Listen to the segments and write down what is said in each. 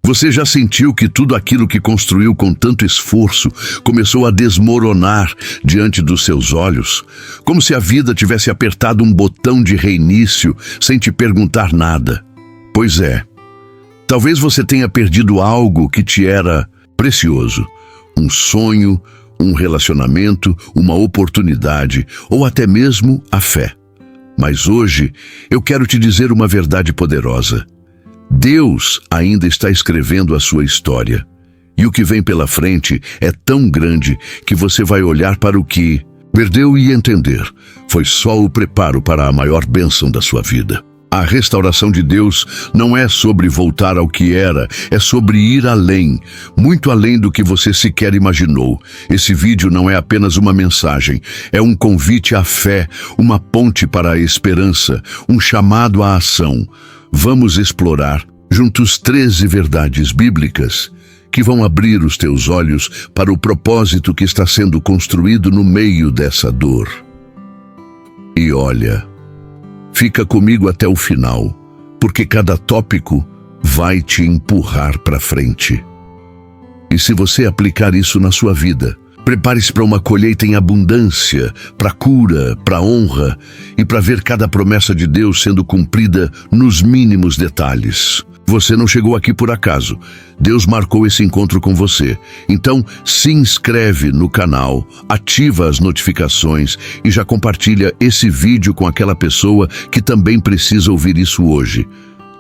Você já sentiu que tudo aquilo que construiu com tanto esforço começou a desmoronar diante dos seus olhos? Como se a vida tivesse apertado um botão de reinício sem te perguntar nada. Pois é, talvez você tenha perdido algo que te era precioso. Um sonho, um relacionamento, uma oportunidade ou até mesmo a fé. Mas hoje eu quero te dizer uma verdade poderosa. Deus ainda está escrevendo a sua história. E o que vem pela frente é tão grande que você vai olhar para o que perdeu e entender. Foi só o preparo para a maior bênção da sua vida. A restauração de Deus não é sobre voltar ao que era, é sobre ir além, muito além do que você sequer imaginou. Esse vídeo não é apenas uma mensagem, é um convite à fé, uma ponte para a esperança, um chamado à ação. Vamos explorar juntos 13 verdades bíblicas que vão abrir os teus olhos para o propósito que está sendo construído no meio dessa dor. E olha, fica comigo até o final, porque cada tópico vai te empurrar para frente. E se você aplicar isso na sua vida, prepare-se para uma colheita em abundância, para cura, para honra e para ver cada promessa de Deus sendo cumprida nos mínimos detalhes. Você não chegou aqui por acaso. Deus marcou esse encontro com você. Então, se inscreve no canal, ativa as notificações e já compartilha esse vídeo com aquela pessoa que também precisa ouvir isso hoje.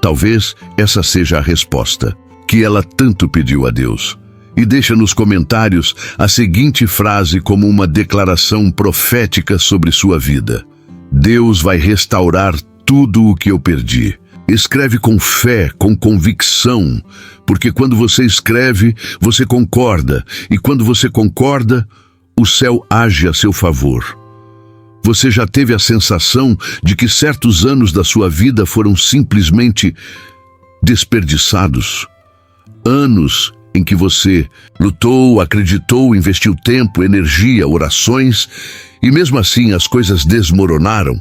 Talvez essa seja a resposta que ela tanto pediu a Deus. E deixa nos comentários a seguinte frase como uma declaração profética sobre sua vida. Deus vai restaurar tudo o que eu perdi. Escreve com fé, com convicção, porque quando você escreve, você concorda, e quando você concorda, o céu age a seu favor. Você já teve a sensação de que certos anos da sua vida foram simplesmente desperdiçados? Anos em que você lutou, acreditou, investiu tempo, energia, orações, e mesmo assim as coisas desmoronaram?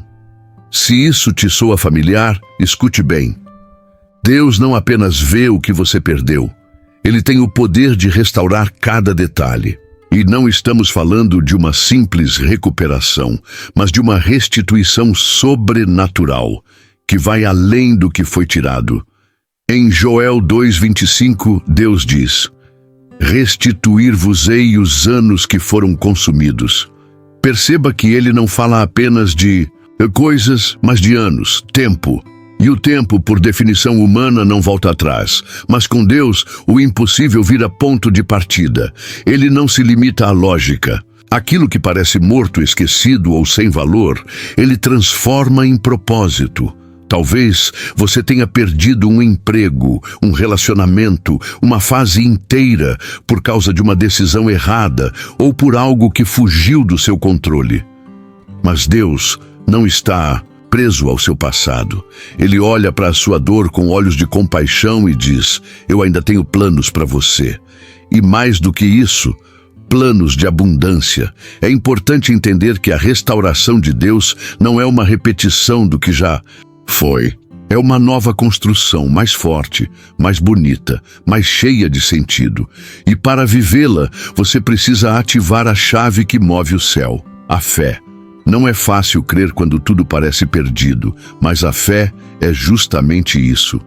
Se isso te soa familiar, escute bem. Deus não apenas vê o que você perdeu, Ele tem o poder de restaurar cada detalhe. E não estamos falando de uma simples recuperação, mas de uma restituição sobrenatural, que vai além do que foi tirado. Em Joel 2:25, Deus diz: restituir-vos-ei os anos que foram consumidos. Perceba que ele não fala apenas de coisas, mas de anos, tempo. E o tempo, por definição humana, não volta atrás. Mas com Deus, o impossível vira ponto de partida. Ele não se limita à lógica. Aquilo que parece morto, esquecido ou sem valor, ele transforma em propósito. Talvez você tenha perdido um emprego, um relacionamento, uma fase inteira por causa de uma decisão errada ou por algo que fugiu do seu controle. Mas Deus não está preso ao seu passado. Ele olha para a sua dor com olhos de compaixão e diz: eu ainda tenho planos para você. E mais do que isso, planos de abundância. É importante entender que a restauração de Deus não é uma repetição do que já foi. É uma nova construção, mais forte, mais bonita, mais cheia de sentido. E para vivê-la, você precisa ativar a chave que move o céu, a fé. Não é fácil crer quando tudo parece perdido, mas a fé é justamente isso.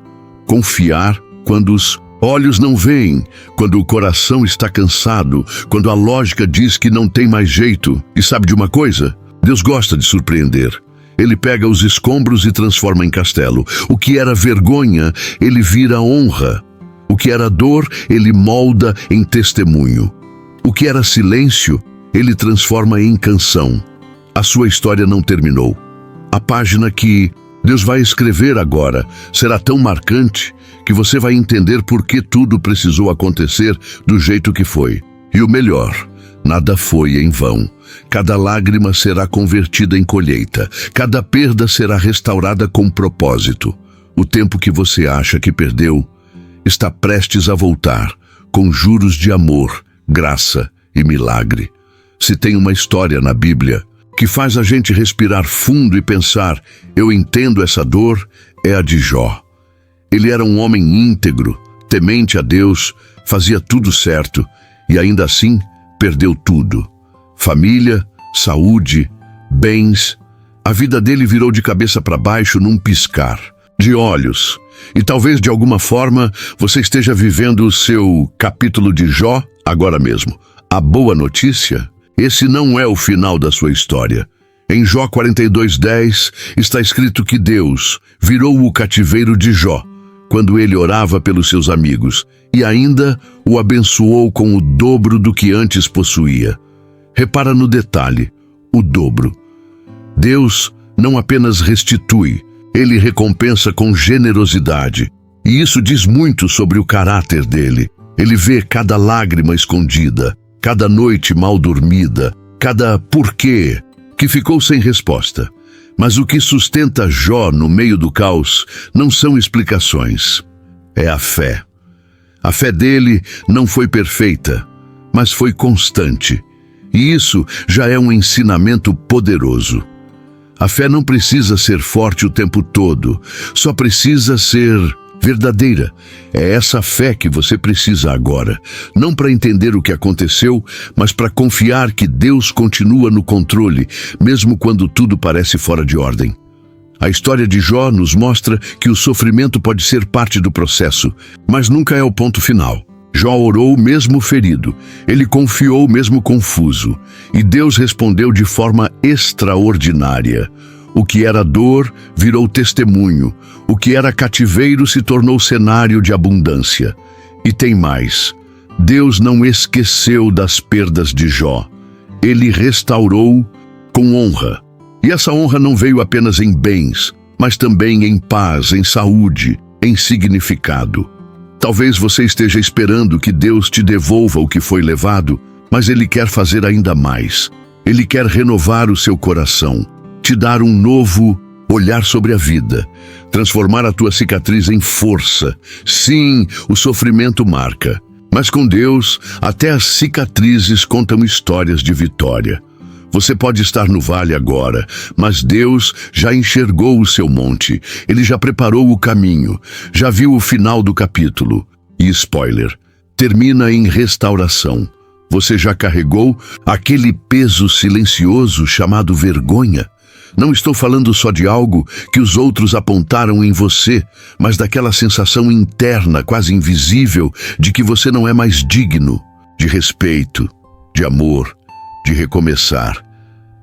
Confiar quando os olhos não veem, quando o coração está cansado, quando a lógica diz que não tem mais jeito. E sabe de uma coisa? Deus gosta de surpreender. Ele pega os escombros e transforma em castelo. O que era vergonha, ele vira honra. O que era dor, ele molda em testemunho. O que era silêncio, ele transforma em canção. A sua história não terminou. A página que Deus vai escrever agora será tão marcante que você vai entender por que tudo precisou acontecer do jeito que foi. E o melhor, nada foi em vão. Cada lágrima será convertida em colheita. Cada perda será restaurada com propósito. O tempo que você acha que perdeu está prestes a voltar, com juros de amor, graça e milagre. Se tem uma história na Bíblia que faz a gente respirar fundo e pensar: eu entendo essa dor, é a de Jó. Ele era um homem íntegro, temente a Deus, fazia tudo certo e ainda assim perdeu tudo. Família, saúde, bens. A vida dele virou de cabeça para baixo num piscar de olhos. E talvez de alguma forma você esteja vivendo o seu capítulo de Jó agora mesmo. A boa notícia? Esse não é o final da sua história. Em Jó 42:10 está escrito que Deus virou o cativeiro de Jó quando ele orava pelos seus amigos e ainda o abençoou com o dobro do que antes possuía. Repara no detalhe, o dobro. Deus não apenas restitui, ele recompensa com generosidade. E isso diz muito sobre o caráter dele. Ele vê cada lágrima escondida, cada noite mal dormida, cada porquê que ficou sem resposta. Mas o que sustenta Jó no meio do caos não são explicações. É a fé. A fé dele não foi perfeita, mas foi constante. E isso já é um ensinamento poderoso. A fé não precisa ser forte o tempo todo, só precisa ser verdadeira. É essa fé que você precisa agora, não para entender o que aconteceu, mas para confiar que Deus continua no controle, mesmo quando tudo parece fora de ordem. A história de Jó nos mostra que o sofrimento pode ser parte do processo, mas nunca é o ponto final. Jó orou mesmo ferido, ele confiou mesmo confuso, e Deus respondeu de forma extraordinária. O que era dor virou testemunho, o que era cativeiro se tornou cenário de abundância. E tem mais, Deus não esqueceu das perdas de Jó, ele restaurou com honra. E essa honra não veio apenas em bens, mas também em paz, em saúde, em significado. Talvez você esteja esperando que Deus te devolva o que foi levado, mas Ele quer fazer ainda mais. Ele quer renovar o seu coração, te dar um novo olhar sobre a vida, transformar a tua cicatriz em força. Sim, o sofrimento marca, mas com Deus, até as cicatrizes contam histórias de vitória. Você pode estar no vale agora, mas Deus já enxergou o seu monte. Ele já preparou o caminho, já viu o final do capítulo. E spoiler, termina em restauração. Você já carregou aquele peso silencioso chamado vergonha? Não estou falando só de algo que os outros apontaram em você, mas daquela sensação interna, quase invisível, de que você não é mais digno de respeito, de amor, de recomeçar.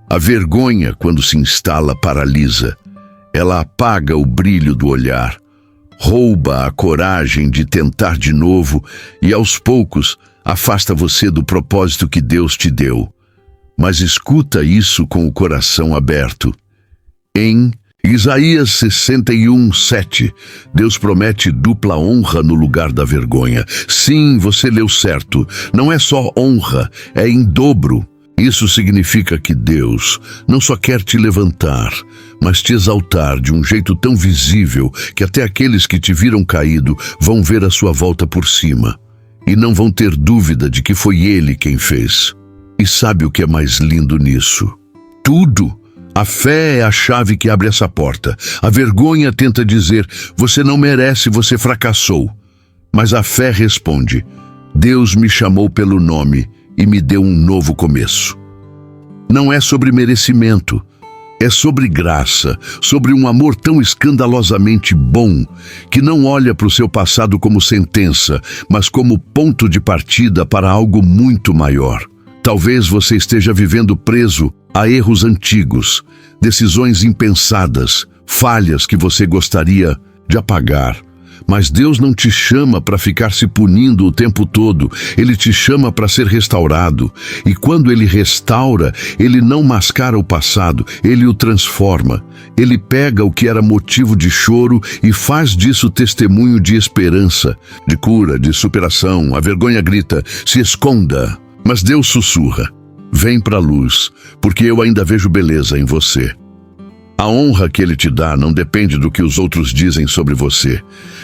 A vergonha, quando se instala, paralisa. Ela apaga o brilho do olhar, rouba a coragem de tentar de novo e, aos poucos, afasta você do propósito que Deus te deu. Mas escuta isso com o coração aberto. Em Isaías 61:7, Deus promete dupla honra no lugar da vergonha. Sim, você leu certo. Não é só honra, é em dobro. Isso significa que Deus não só quer te levantar, mas te exaltar de um jeito tão visível que até aqueles que te viram caído vão ver a sua volta por cima e não vão ter dúvida de que foi Ele quem fez. E sabe o que é mais lindo nisso? Tudo! A fé é a chave que abre essa porta. A vergonha tenta dizer, você não merece, você fracassou. Mas a fé responde, Deus me chamou pelo nome e me deu um novo começo. Não é sobre merecimento, é sobre graça, sobre um amor tão escandalosamente bom, que não olha para o seu passado como sentença, mas como ponto de partida para algo muito maior. Talvez você esteja vivendo preso a erros antigos, decisões impensadas, falhas que você gostaria de apagar. Mas Deus não te chama para ficar se punindo o tempo todo. Ele te chama para ser restaurado. E quando Ele restaura, Ele não mascara o passado, Ele o transforma. Ele pega o que era motivo de choro e faz disso testemunho de esperança, de cura, de superação. A vergonha grita, se esconda. Mas Deus sussurra, vem para a luz, porque eu ainda vejo beleza em você. A honra que Ele te dá não depende do que os outros dizem sobre você,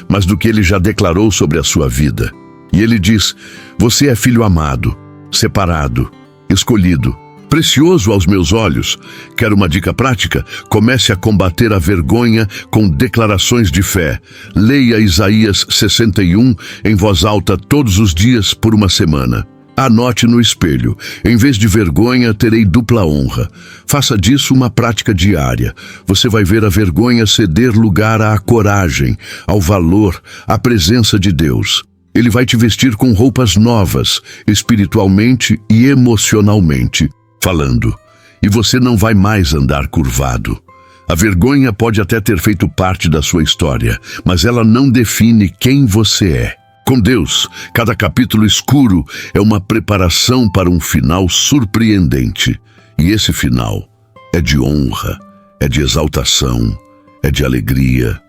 mas do que Ele já declarou sobre a sua vida. E Ele diz, você é filho amado, separado, escolhido, precioso aos meus olhos. Quer uma dica prática? Comece a combater a vergonha com declarações de fé. Leia Isaías 61 em voz alta todos os dias por uma semana. Anote no espelho: em vez de vergonha, terei dupla honra. Faça disso uma prática diária. Você vai ver a vergonha ceder lugar à coragem, ao valor, à presença de Deus. Ele vai te vestir com roupas novas, espiritualmente e emocionalmente falando. E você não vai mais andar curvado. A vergonha pode até ter feito parte da sua história, mas ela não define quem você é. Com Deus, cada capítulo escuro é uma preparação para um final surpreendente. E esse final é de honra, é de exaltação, é de alegria.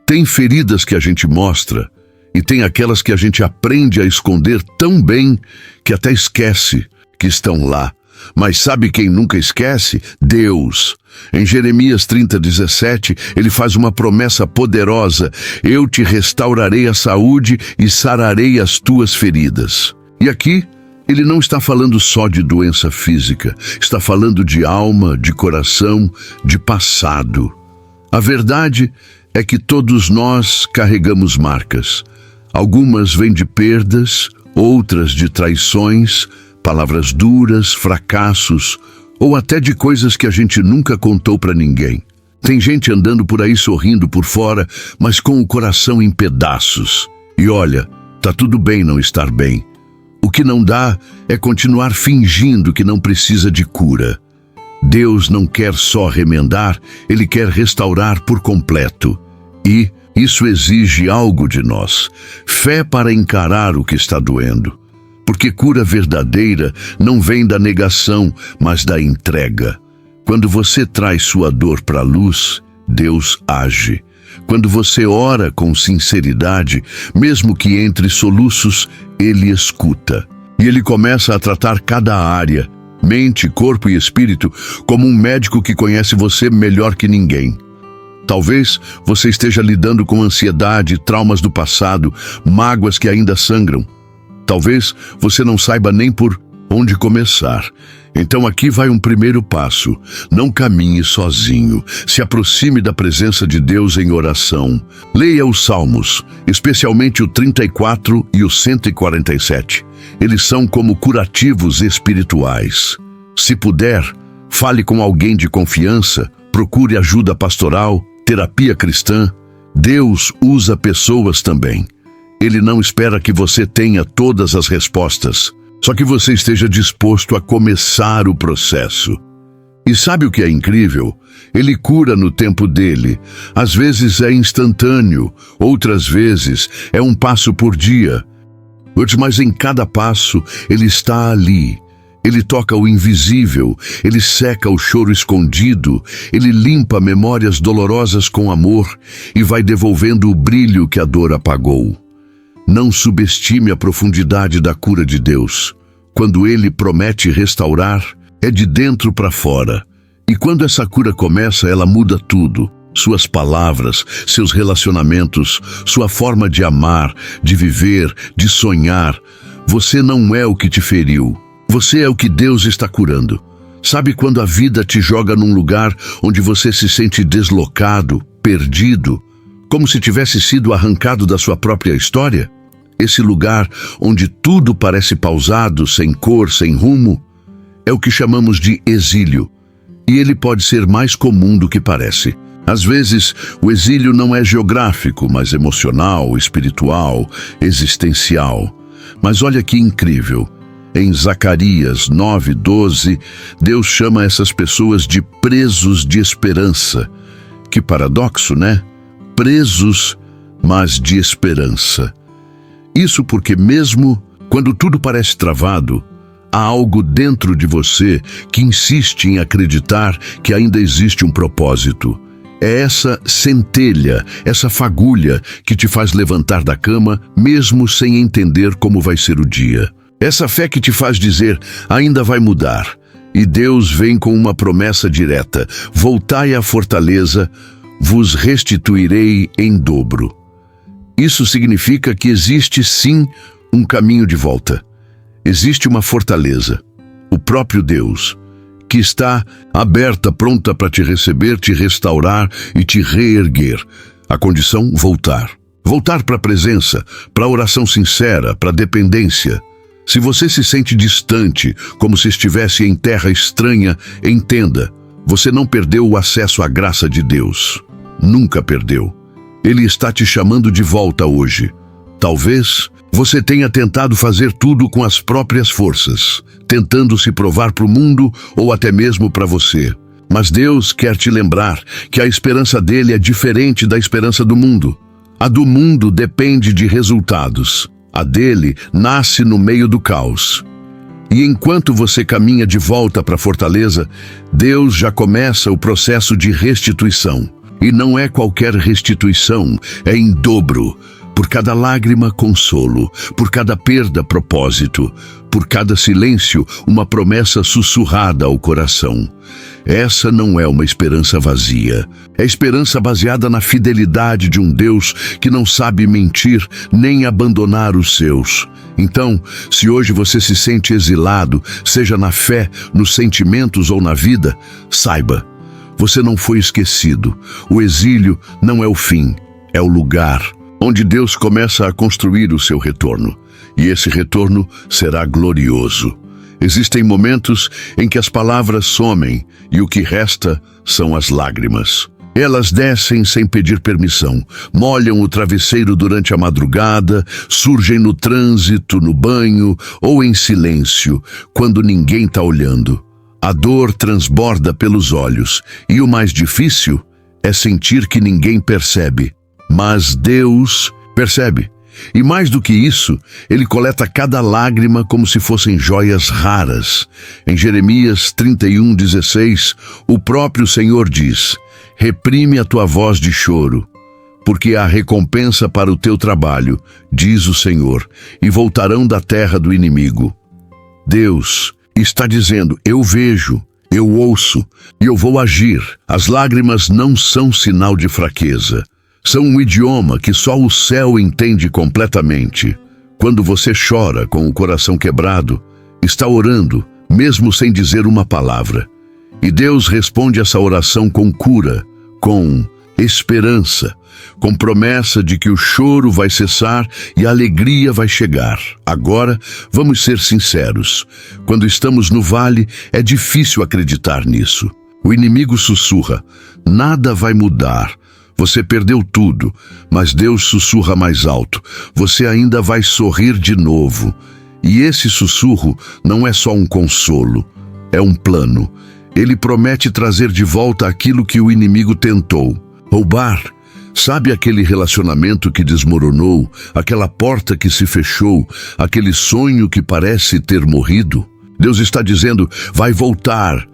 Tem feridas que a gente mostra e tem aquelas que a gente aprende a esconder tão bem que até esquece que estão lá. Mas sabe quem nunca esquece? Deus. Em Jeremias 30:17, ele faz uma promessa poderosa: eu te restaurarei a saúde e sararei as tuas feridas. E aqui, ele não está falando só de doença física, está falando de alma, de coração, de passado. A verdade é que todos nós carregamos marcas. Algumas vêm de perdas, outras de traições, palavras duras, fracassos, ou até de coisas que a gente nunca contou para ninguém. Tem gente andando por aí sorrindo por fora, mas com o coração em pedaços. E olha, tá tudo bem não estar bem. O que não dá é continuar fingindo que não precisa de cura. Deus não quer só remendar, Ele quer restaurar por completo. E isso exige algo de nós: fé para encarar o que está doendo. Porque cura verdadeira não vem da negação, mas da entrega. Quando você traz sua dor para a luz, Deus age. Quando você ora com sinceridade, mesmo que entre soluços, Ele escuta. E Ele começa a tratar cada área, mente, corpo e espírito, como um médico que conhece você melhor que ninguém. Talvez você esteja lidando com ansiedade, traumas do passado, mágoas que ainda sangram. Talvez você não saiba nem por onde começar. Então aqui vai um primeiro passo. Não caminhe sozinho. Se aproxime da presença de Deus em oração. Leia os Salmos, especialmente o 34 e o 147. Eles são como curativos espirituais. Se puder, fale com alguém de confiança, procure ajuda pastoral, terapia cristã. Deus usa pessoas também. Ele não espera que você tenha todas as respostas, só que você esteja disposto a começar o processo. E sabe o que é incrível? Ele cura no tempo dele. Às vezes é instantâneo, outras vezes é um passo por dia. Mas em cada passo, ele está ali. Ele toca o invisível, ele seca o choro escondido, ele limpa memórias dolorosas com amor e vai devolvendo o brilho que a dor apagou. Não subestime a profundidade da cura de Deus. Quando Ele promete restaurar, é de dentro para fora. E quando essa cura começa, ela muda tudo. Suas palavras, seus relacionamentos, sua forma de amar, de viver, de sonhar. Você não é o que te feriu. Você é o que Deus está curando. Sabe quando a vida te joga num lugar onde você se sente deslocado, perdido, como se tivesse sido arrancado da sua própria história? Esse lugar onde tudo parece pausado, sem cor, sem rumo, é o que chamamos de exílio. E ele pode ser mais comum do que parece. Às vezes, o exílio não é geográfico, mas emocional, espiritual, existencial. Mas olha que incrível. Em Zacarias 9:12, Deus chama essas pessoas de presos de esperança. Que paradoxo, né? Presos, mas de esperança. Isso porque mesmo quando tudo parece travado, há algo dentro de você que insiste em acreditar que ainda existe um propósito. É essa centelha, essa fagulha que te faz levantar da cama mesmo sem entender como vai ser o dia. Essa fé que te faz dizer, ainda vai mudar. E Deus vem com uma promessa direta: voltai à fortaleza, vos restituirei em dobro. Isso significa que existe sim um caminho de volta. Existe uma fortaleza, o próprio Deus, que está aberta, pronta para te receber, te restaurar e te reerguer. A condição: voltar. Voltar para a presença, para a oração sincera, para a dependência. Se você se sente distante, como se estivesse em terra estranha, entenda, você não perdeu o acesso à graça de Deus. Nunca perdeu. Ele está te chamando de volta hoje. Talvez você tenha tentado fazer tudo com as próprias forças, tentando se provar para o mundo ou até mesmo para você. Mas Deus quer te lembrar que a esperança dele é diferente da esperança do mundo. A do mundo depende de resultados. A dele nasce no meio do caos. E enquanto você caminha de volta para a fortaleza, Deus já começa o processo de restituição. E não é qualquer restituição, é em dobro. Por cada lágrima, consolo. Por cada perda, propósito. Por cada silêncio, uma promessa sussurrada ao coração. Essa não é uma esperança vazia. É esperança baseada na fidelidade de um Deus que não sabe mentir nem abandonar os seus. Então, se hoje você se sente exilado, seja na fé, nos sentimentos ou na vida, saiba, você não foi esquecido. O exílio não é o fim, é o lugar onde Deus começa a construir o seu retorno. E esse retorno será glorioso. Existem momentos em que as palavras somem e o que resta são as lágrimas. Elas descem sem pedir permissão, molham o travesseiro durante a madrugada, surgem no trânsito, no banho ou em silêncio, quando ninguém está olhando. A dor transborda pelos olhos e o mais difícil é sentir que ninguém percebe. Mas Deus percebe. E mais do que isso, Ele coleta cada lágrima como se fossem joias raras. Em Jeremias 31:16, o próprio Senhor diz: reprime a tua voz de choro, porque há recompensa para o teu trabalho, diz o Senhor, e voltarão da terra do inimigo. Deus está dizendo: eu vejo, eu ouço e eu vou agir. As lágrimas não são sinal de fraqueza. São um idioma que só o céu entende completamente. Quando você chora com o coração quebrado, está orando, mesmo sem dizer uma palavra. E Deus responde essa oração com cura, com esperança, com promessa de que o choro vai cessar e a alegria vai chegar. Agora, vamos ser sinceros. Quando estamos no vale, é difícil acreditar nisso. O inimigo sussurra: nada vai mudar. Você perdeu tudo, mas Deus sussurra mais alto: você ainda vai sorrir de novo. E esse sussurro não é só um consolo, é um plano. Ele promete trazer de volta aquilo que o inimigo tentou roubar. Sabe aquele relacionamento que desmoronou, aquela porta que se fechou, aquele sonho que parece ter morrido? Deus está dizendo: vai voltar.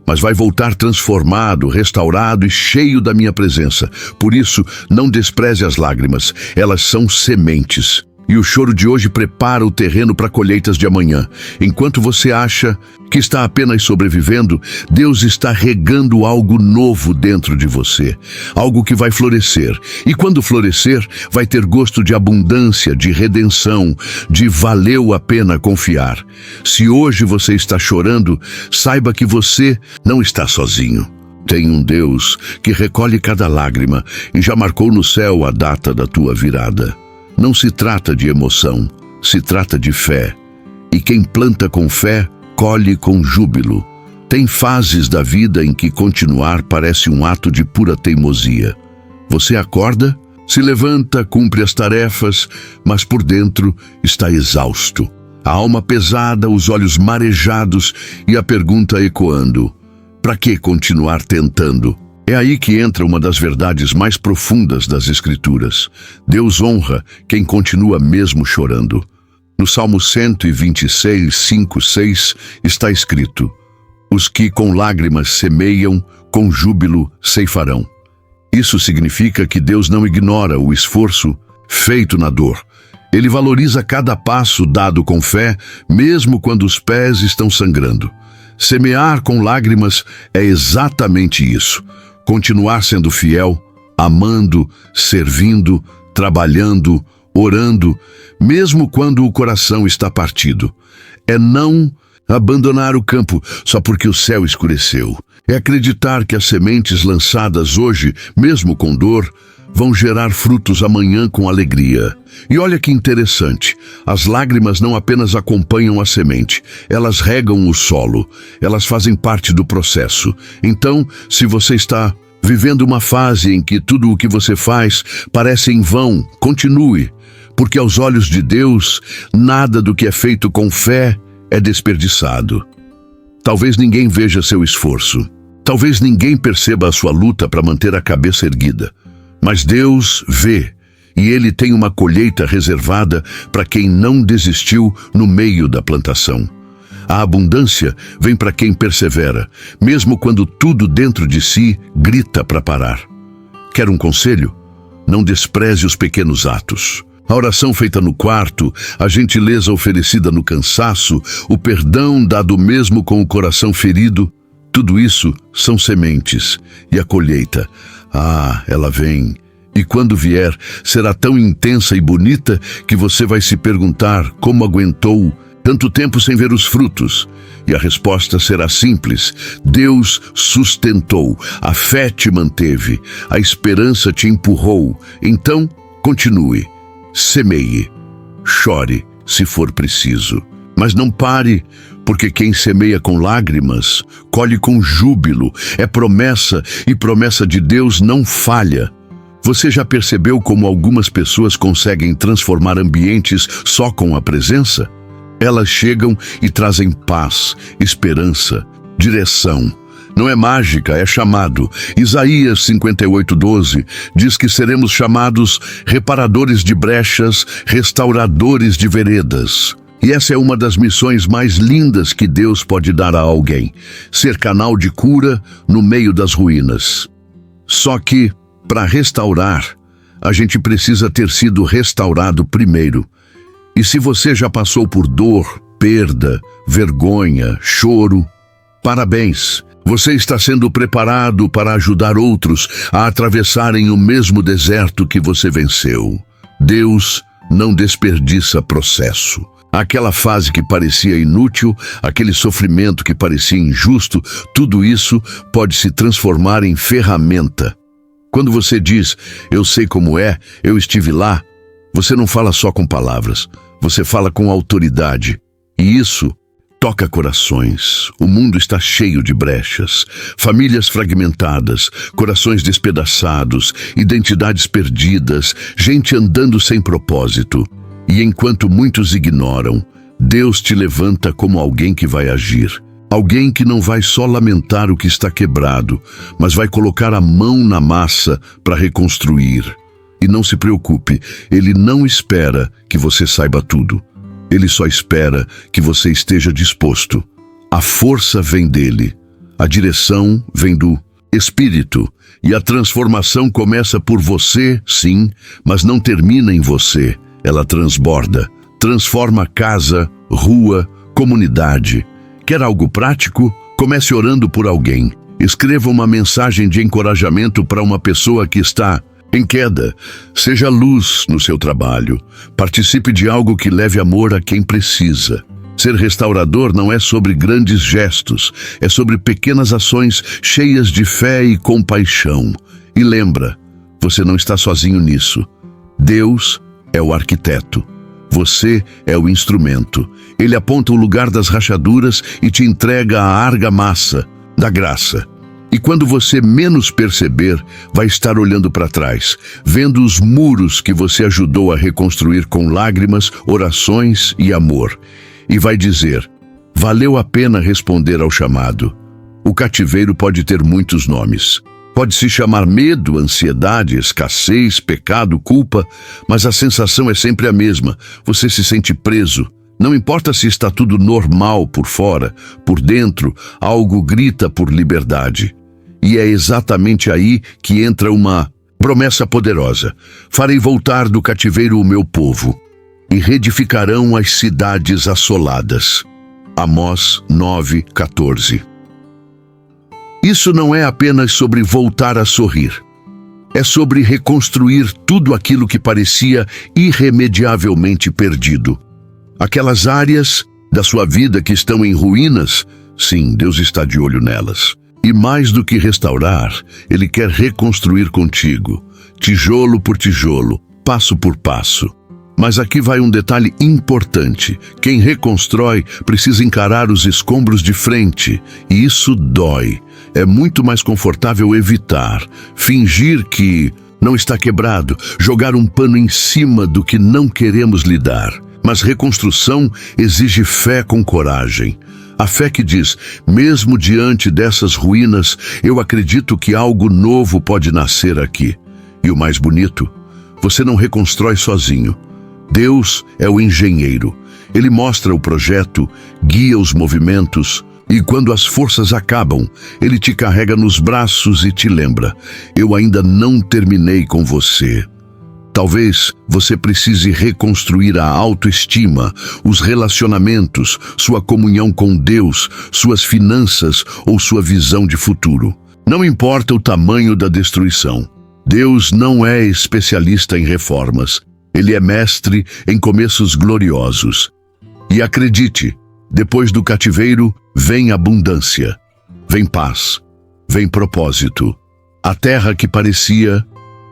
Mas vai voltar transformado, restaurado e cheio da minha presença. Por isso, não despreze as lágrimas, elas são sementes. E o choro de hoje prepara o terreno para colheitas de amanhã. Enquanto você acha que está apenas sobrevivendo, Deus está regando algo novo dentro de você. Algo que vai florescer. E quando florescer, vai ter gosto de abundância, de redenção, de valeu a pena confiar. Se hoje você está chorando, saiba que você não está sozinho. Tem um Deus que recolhe cada lágrima e já marcou no céu a data da tua virada. Não se trata de emoção, se trata de fé. E quem planta com fé, colhe com júbilo. Tem fases da vida em que continuar parece um ato de pura teimosia. Você acorda, se levanta, cumpre as tarefas, mas por dentro está exausto. A alma pesada, os olhos marejados e a pergunta ecoando: para que continuar tentando? É aí que entra uma das verdades mais profundas das Escrituras. Deus honra quem continua mesmo chorando. No Salmo 126, 5, 6, está escrito: os que com lágrimas semeiam, com júbilo ceifarão. Isso significa que Deus não ignora o esforço feito na dor. Ele valoriza cada passo dado com fé, mesmo quando os pés estão sangrando. Semear com lágrimas é exatamente isso. Continuar sendo fiel, amando, servindo, trabalhando, orando, mesmo quando o coração está partido. É não Abandonar o campo só porque o céu escureceu. É acreditar que as sementes lançadas hoje, mesmo com dor, vão gerar frutos amanhã com alegria. E olha que interessante, as lágrimas não apenas acompanham a semente, elas regam o solo, elas fazem parte do processo. Então, se você está vivendo uma fase em que tudo o que você faz parece em vão, continue, porque aos olhos de Deus, nada do que é feito com fé é desperdiçado. Talvez ninguém veja seu esforço, talvez ninguém perceba a sua luta para manter a cabeça erguida, mas Deus vê, e Ele tem uma colheita reservada para quem não desistiu no meio da plantação. A abundância vem para quem persevera, mesmo quando tudo dentro de si grita para parar. Quer um conselho? Não despreze os pequenos atos. A oração feita no quarto, a gentileza oferecida no cansaço, o perdão dado mesmo com o coração ferido, tudo isso são sementes. E a colheita, ela vem. E quando vier, será tão intensa e bonita que você vai se perguntar como aguentou tanto tempo sem ver os frutos. E a resposta será simples: Deus sustentou, a fé te manteve, a esperança te empurrou. Então, continue, semeie, chore se for preciso. Mas não pare, porque quem semeia com lágrimas, colhe com júbilo. É promessa, e promessa de Deus não falha. Você já percebeu como algumas pessoas conseguem transformar ambientes só com a presença? Elas chegam e trazem paz, esperança, direção. Não é mágica, é chamado. Isaías 58:12 diz que seremos chamados reparadores de brechas, restauradores de veredas. E essa é uma das missões mais lindas que Deus pode dar a alguém: ser canal de cura no meio das ruínas. Só que, para restaurar, a gente precisa ter sido restaurado primeiro. E se você já passou por dor, perda, vergonha, choro, parabéns! Você está sendo preparado para ajudar outros a atravessarem o mesmo deserto que você venceu. Deus não desperdiça processo. Aquela fase que parecia inútil, aquele sofrimento que parecia injusto, tudo isso pode se transformar em ferramenta. Quando você diz, eu sei como é, eu estive lá, você não fala só com palavras, você fala com autoridade. E isso toca corações. O mundo está cheio de brechas, famílias fragmentadas, corações despedaçados, identidades perdidas, gente andando sem propósito. E enquanto muitos ignoram, Deus te levanta como alguém que vai agir. Alguém que não vai só lamentar o que está quebrado, mas vai colocar a mão na massa para reconstruir. E não se preocupe, Ele não espera que você saiba tudo. Ele só espera que você esteja disposto. A força vem dele, a direção vem do Espírito, e a transformação começa por você, sim, mas não termina em você. Ela transborda, transforma casa, rua, comunidade. Quer algo prático? Comece orando por alguém. Escreva uma mensagem de encorajamento para uma pessoa que está em queda. Seja luz no seu trabalho. Participe de algo que leve amor a quem precisa. Ser restaurador não é sobre grandes gestos, é sobre pequenas ações cheias de fé e compaixão. E lembra, você não está sozinho nisso. Deus é o arquiteto. Você é o instrumento. Ele aponta o lugar das rachaduras e te entrega a argamassa da graça. E quando você menos perceber, vai estar olhando para trás, vendo os muros que você ajudou a reconstruir com lágrimas, orações e amor. E vai dizer, valeu a pena responder ao chamado. O cativeiro pode ter muitos nomes. Pode se chamar medo, ansiedade, escassez, pecado, culpa, mas a sensação é sempre a mesma. Você se sente preso. Não importa se está tudo normal por fora, por dentro, algo grita por liberdade. E é exatamente aí que entra uma promessa poderosa. Farei voltar do cativeiro o meu povo, e reedificarão as cidades assoladas. Amós 9:14. Isso não é apenas sobre voltar a sorrir. É sobre reconstruir tudo aquilo que parecia irremediavelmente perdido. Aquelas áreas da sua vida que estão em ruínas, sim, Deus está de olho nelas. E mais do que restaurar, Ele quer reconstruir contigo, tijolo por tijolo, passo por passo. Mas aqui vai um detalhe importante. Quem reconstrói precisa encarar os escombros de frente, e isso dói. É muito mais confortável evitar, fingir que não está quebrado, jogar um pano em cima do que não queremos lidar. Mas reconstrução exige fé com coragem. A fé que diz, mesmo diante dessas ruínas, eu acredito que algo novo pode nascer aqui. E o mais bonito, você não reconstrói sozinho. Deus é o engenheiro. Ele mostra o projeto, guia os movimentos, e quando as forças acabam, Ele te carrega nos braços e te lembra, eu ainda não terminei com você. Talvez você precise reconstruir a autoestima, os relacionamentos, sua comunhão com Deus, suas finanças ou sua visão de futuro. Não importa o tamanho da destruição. Deus não é especialista em reformas. Ele é mestre em começos gloriosos. E acredite, depois do cativeiro, vem abundância, vem paz, vem propósito. A terra que parecia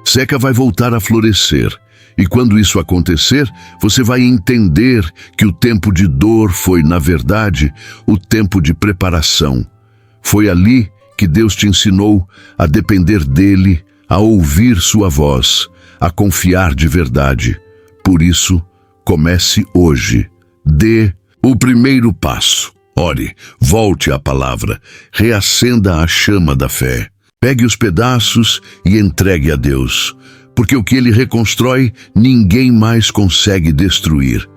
seca vai voltar a florescer. E quando isso acontecer, você vai entender que o tempo de dor foi, na verdade, o tempo de preparação. Foi ali que Deus te ensinou a depender dEle, a ouvir sua voz, a confiar de verdade. Por isso, comece hoje. Dê o primeiro passo. Ore, volte à palavra, reacenda a chama da fé. Pegue os pedaços e entregue a Deus, porque o que Ele reconstrói, ninguém mais consegue destruir.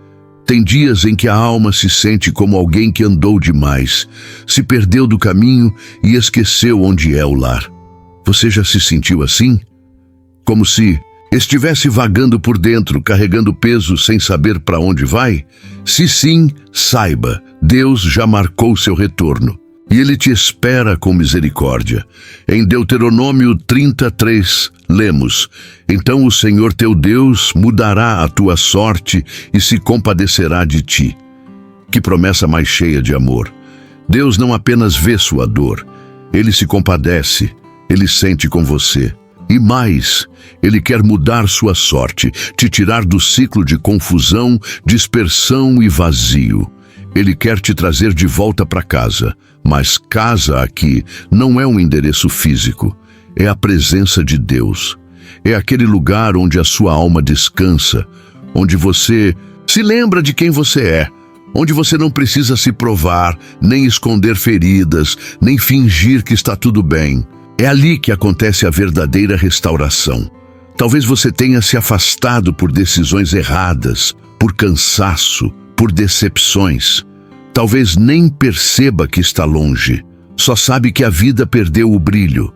Tem dias em que a alma se sente como alguém que andou demais, se perdeu do caminho e esqueceu onde é o lar. Você já se sentiu assim? Como se estivesse vagando por dentro, carregando peso sem saber para onde vai? Se sim, saiba, Deus já marcou seu retorno. E Ele te espera com misericórdia. Em Deuteronômio 33, lemos, então o Senhor teu Deus mudará a tua sorte e se compadecerá de ti. Que promessa mais cheia de amor. Deus não apenas vê sua dor, Ele se compadece, Ele sente com você. E mais, Ele quer mudar sua sorte, te tirar do ciclo de confusão, dispersão e vazio. Ele quer te trazer de volta para casa, mas casa aqui não é um endereço físico, é a presença de Deus. É aquele lugar onde a sua alma descansa, onde você se lembra de quem você é, onde você não precisa se provar, nem esconder feridas, nem fingir que está tudo bem. É ali que acontece a verdadeira restauração. Talvez você tenha se afastado por decisões erradas, por cansaço, por decepções. Talvez nem perceba que está longe, só sabe que a vida perdeu o brilho.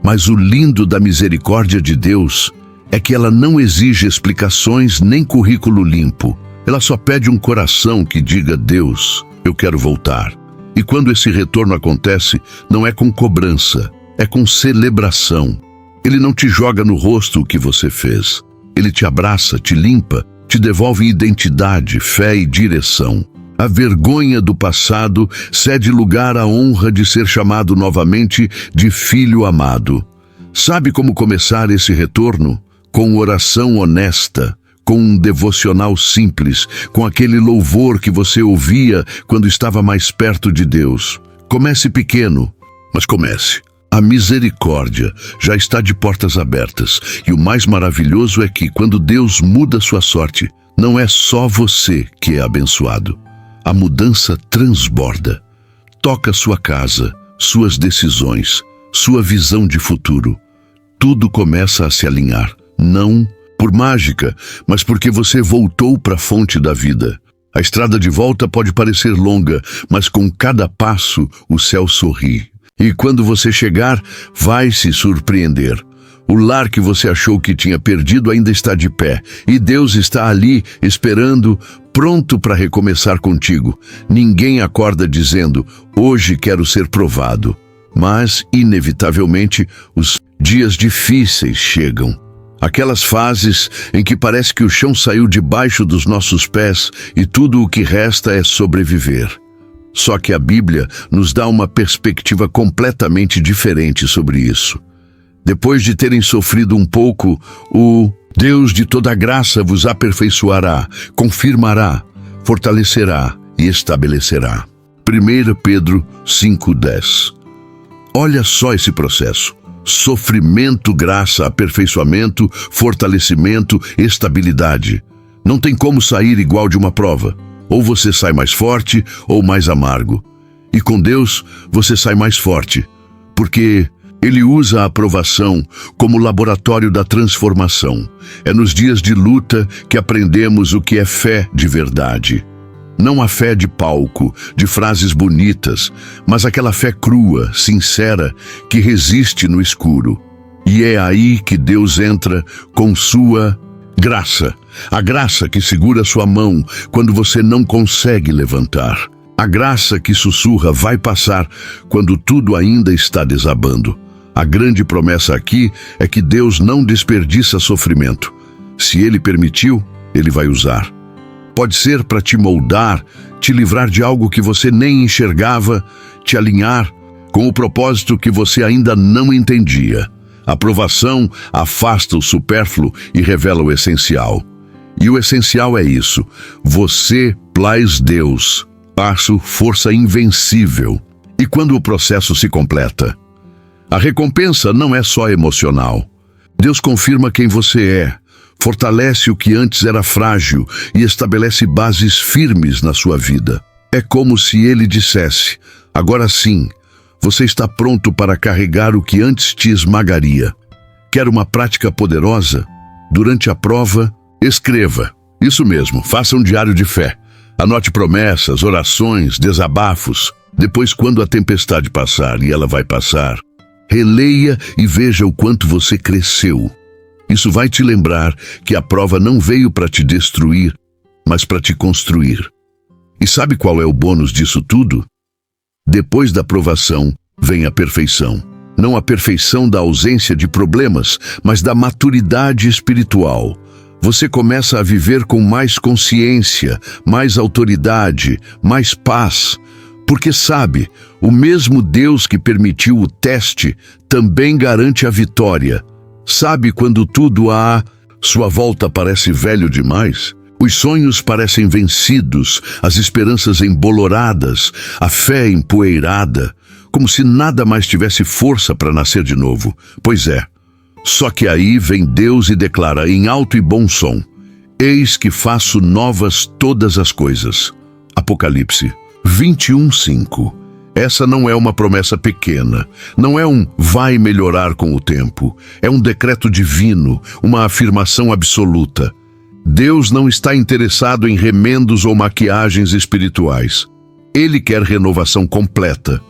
Mas o lindo da misericórdia de Deus é que ela não exige explicações nem currículo limpo. Ela só pede um coração que diga, Deus, eu quero voltar. E quando esse retorno acontece, não é com cobrança, é com celebração. Ele não te joga no rosto o que você fez. Ele te abraça, te limpa, te devolve identidade, fé e direção. A vergonha do passado cede lugar à honra de ser chamado novamente de filho amado. Sabe como começar esse retorno? Com oração honesta, com um devocional simples, com aquele louvor que você ouvia quando estava mais perto de Deus. Comece pequeno, mas comece. A misericórdia já está de portas abertas, e o mais maravilhoso é que, quando Deus muda sua sorte, não é só você que é abençoado. A mudança transborda. Toca sua casa, suas decisões, sua visão de futuro. Tudo começa a se alinhar, não por mágica, mas porque você voltou para a fonte da vida. A estrada de volta pode parecer longa, mas com cada passo o céu sorri. E quando você chegar, vai se surpreender. O lar que você achou que tinha perdido ainda está de pé, e Deus está ali, esperando, pronto para recomeçar contigo. Ninguém acorda dizendo, hoje quero ser provado. Mas, inevitavelmente, os dias difíceis chegam. Aquelas fases em que parece que o chão saiu debaixo dos nossos pés e tudo o que resta é sobreviver. Só que a Bíblia nos dá uma perspectiva completamente diferente sobre isso. Depois de terem sofrido um pouco, o Deus de toda graça vos aperfeiçoará, confirmará, fortalecerá e estabelecerá. 1 Pedro 5:10. Olha só esse processo. Sofrimento, graça, aperfeiçoamento, fortalecimento, estabilidade. Não tem como sair igual de uma prova. Ou você sai mais forte ou mais amargo. E com Deus, você sai mais forte, porque Ele usa a aprovação como laboratório da transformação. É nos dias de luta que aprendemos o que é fé de verdade. Não a fé de palco, de frases bonitas, mas aquela fé crua, sincera, que resiste no escuro. E é aí que Deus entra com sua graça. A graça que segura sua mão quando você não consegue levantar. A graça que sussurra vai passar quando tudo ainda está desabando. A grande promessa aqui é que Deus não desperdiça sofrimento. Se Ele permitiu, Ele vai usar. Pode ser para te moldar, te livrar de algo que você nem enxergava, te alinhar com o propósito que você ainda não entendia. A provação afasta o supérfluo e revela o essencial. E o essencial é isso: você plais Deus, passo força invencível. E quando o processo se completa, a recompensa não é só emocional. Deus confirma quem você é, fortalece o que antes era frágil e estabelece bases firmes na sua vida. É como se Ele dissesse: agora sim, você está pronto para carregar o que antes te esmagaria. Quer uma prática poderosa? Durante a prova, escreva. Isso mesmo, faça um diário de fé. Anote promessas, orações, desabafos. Depois, quando a tempestade passar, e ela vai passar, releia e veja o quanto você cresceu. Isso vai te lembrar que a prova não veio para te destruir, mas para te construir. E sabe qual é o bônus disso tudo? Depois da provação, vem a perfeição. Não a perfeição da ausência de problemas, mas da maturidade espiritual. Você começa a viver com mais consciência, mais autoridade, mais paz. Porque sabe, o mesmo Deus que permitiu o teste também garante a vitória. Sabe quando tudo à sua volta parece velho demais? Os sonhos parecem vencidos, as esperanças emboloradas, a fé empoeirada, como se nada mais tivesse força para nascer de novo. Pois é, só que aí vem Deus e declara em alto e bom som: eis que faço novas todas as coisas. Apocalipse 21:5. Essa não é uma promessa pequena, não é um vai melhorar com o tempo, é um decreto divino, uma afirmação absoluta. Deus não está interessado em remendos ou maquiagens espirituais. Ele quer renovação completa.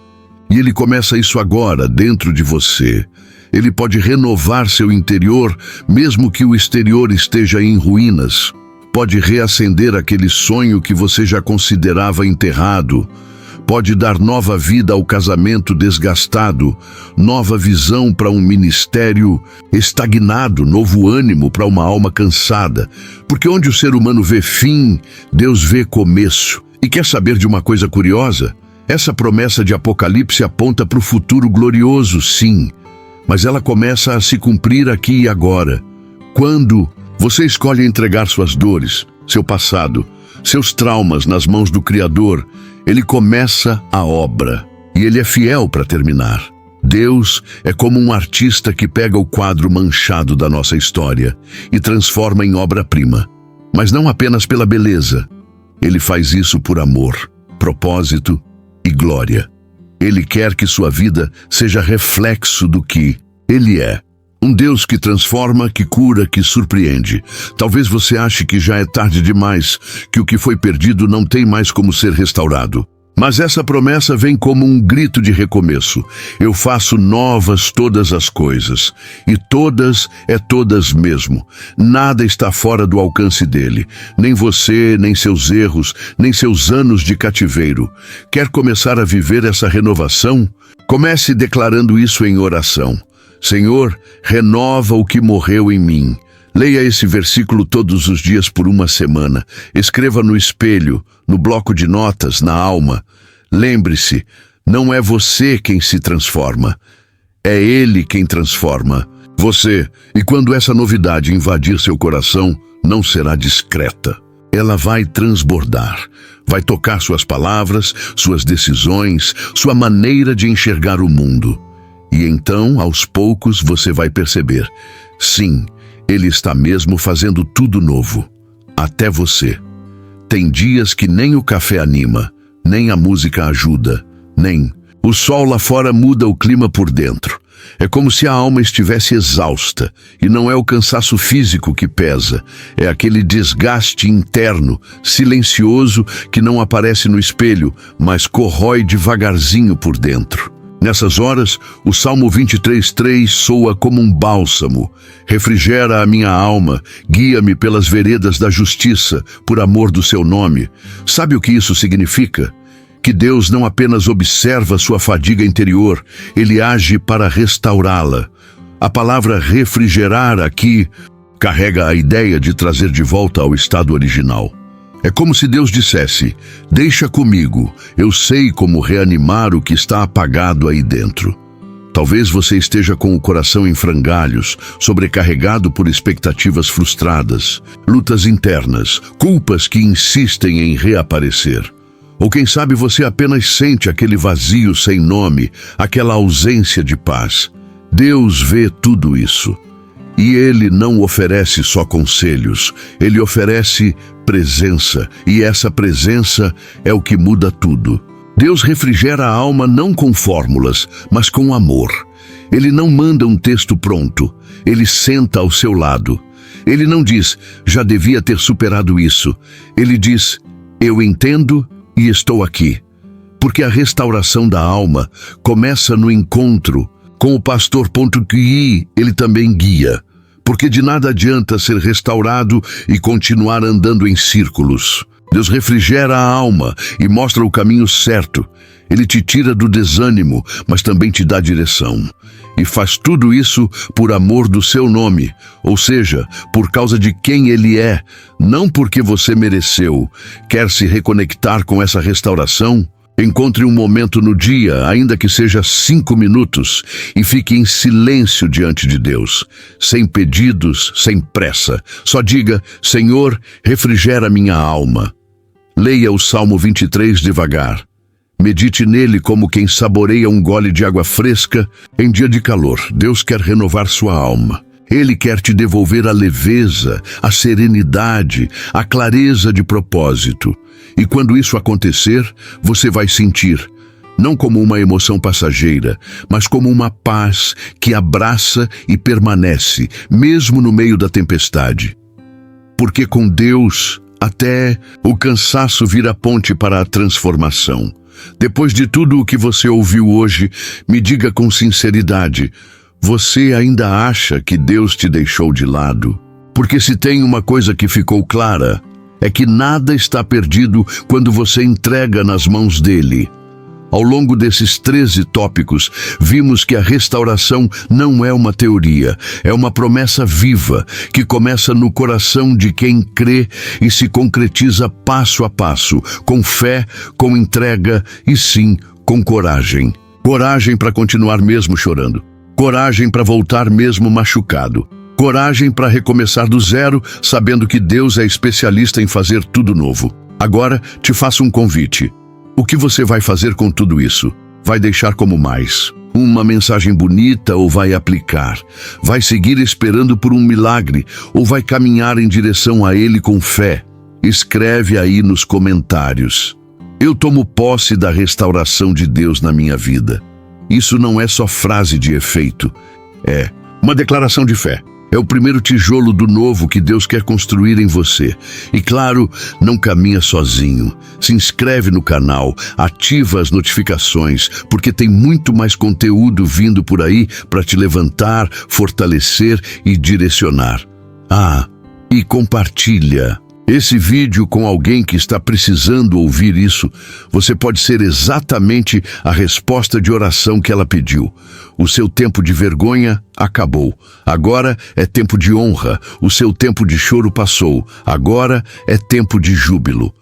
E Ele começa isso agora, dentro de você. Ele pode renovar seu interior, mesmo que o exterior esteja em ruínas. Pode reacender aquele sonho que você já considerava enterrado. Pode dar nova vida ao casamento desgastado, nova visão para um ministério estagnado, novo ânimo para uma alma cansada. Porque onde o ser humano vê fim, Deus vê começo. E quer saber de uma coisa curiosa? Essa promessa de Apocalipse aponta para o futuro glorioso, sim, mas ela começa a se cumprir aqui e agora. Quando você escolhe entregar suas dores, seu passado, seus traumas nas mãos do Criador, Ele começa a obra, e Ele é fiel para terminar. Deus é como um artista que pega o quadro manchado da nossa história e transforma em obra-prima. Mas não apenas pela beleza. Ele faz isso por amor, propósito e glória. Ele quer que sua vida seja reflexo do que Ele é. Um Deus que transforma, que cura, que surpreende. Talvez você ache que já é tarde demais, que o que foi perdido não tem mais como ser restaurado. Mas essa promessa vem como um grito de recomeço. Eu faço novas todas as coisas. E todas é todas mesmo. Nada está fora do alcance dele. Nem você, nem seus erros, nem seus anos de cativeiro. Quer começar a viver essa renovação? Comece declarando isso em oração. Senhor, renova o que morreu em mim. Leia esse versículo todos os dias por uma semana. Escreva no espelho, no bloco de notas, na alma. Lembre-se, não é você quem se transforma. É Ele quem transforma você. E quando essa novidade invadir seu coração, não será discreta. Ela vai transbordar. Vai tocar suas palavras, suas decisões, sua maneira de enxergar o mundo. E então, aos poucos, você vai perceber. Sim, Ele está mesmo fazendo tudo novo. Até você. Tem dias que nem o café anima, nem a música ajuda, nem... O sol lá fora muda o clima por dentro. É como se a alma estivesse exausta, e não é o cansaço físico que pesa, é aquele desgaste interno, silencioso, que não aparece no espelho, mas corrói devagarzinho por dentro. Nessas horas, o Salmo 23:3 soa como um bálsamo. Refrigera a minha alma, guia-me pelas veredas da justiça, por amor do seu nome. Sabe o que isso significa? Que Deus não apenas observa sua fadiga interior, Ele age para restaurá-la. A palavra refrigerar aqui carrega a ideia de trazer de volta ao estado original. É como se Deus dissesse: deixa comigo, eu sei como reanimar o que está apagado aí dentro. Talvez você esteja com o coração em frangalhos, sobrecarregado por expectativas frustradas, lutas internas, culpas que insistem em reaparecer. Ou quem sabe você apenas sente aquele vazio sem nome, aquela ausência de paz. Deus vê tudo isso. E Ele não oferece só conselhos, Ele oferece presença, e essa presença é o que muda tudo. Deus refrigera a alma não com fórmulas, mas com amor. Ele não manda um texto pronto, Ele senta ao seu lado. Ele não diz, já devia ter superado isso. Ele diz, eu entendo e estou aqui. Porque a restauração da alma começa no encontro com o pastor que ele também guia. Porque de nada adianta ser restaurado e continuar andando em círculos. Deus refrigera a alma e mostra o caminho certo. Ele te tira do desânimo, mas também te dá direção. E faz tudo isso por amor do seu nome, ou seja, por causa de quem Ele é, não porque você mereceu. Quer se reconectar com essa restauração? Encontre um momento no dia, ainda que seja 5 minutos, e fique em silêncio diante de Deus, sem pedidos, sem pressa. Só diga, Senhor, refrigera minha alma. Leia o Salmo 23 devagar. Medite nele como quem saboreia um gole de água fresca em dia de calor. Deus quer renovar sua alma. Ele quer te devolver a leveza, a serenidade, a clareza de propósito. E quando isso acontecer, você vai sentir, não como uma emoção passageira, mas como uma paz que abraça e permanece, mesmo no meio da tempestade. Porque com Deus, até o cansaço vira ponte para a transformação. Depois de tudo o que você ouviu hoje, me diga com sinceridade, você ainda acha que Deus te deixou de lado? Porque se tem uma coisa que ficou clara, é que nada está perdido quando você entrega nas mãos dele. Ao longo desses 13 tópicos, vimos que a restauração não é uma teoria, é uma promessa viva, que começa no coração de quem crê e se concretiza passo a passo, com fé, com entrega e sim, com coragem. Coragem para continuar mesmo chorando. Coragem para voltar mesmo machucado. Coragem para recomeçar do zero, sabendo que Deus é especialista em fazer tudo novo. Agora, te faço um convite. O que você vai fazer com tudo isso? Vai deixar como mais? Uma mensagem bonita ou vai aplicar? Vai seguir esperando por um milagre ou vai caminhar em direção a ele com fé? Escreve aí nos comentários. Eu tomo posse da restauração de Deus na minha vida. Isso não é só frase de efeito. É uma declaração de fé. É o primeiro tijolo do novo que Deus quer construir em você. E claro, não caminha sozinho. Se inscreve no canal, ativa as notificações, porque tem muito mais conteúdo vindo por aí para te levantar, fortalecer e direcionar. Ah, e compartilha. Esse vídeo com alguém que está precisando ouvir isso, você pode ser exatamente a resposta de oração que ela pediu. O seu tempo de vergonha acabou. Agora é tempo de honra. O seu tempo de choro passou. Agora é tempo de júbilo.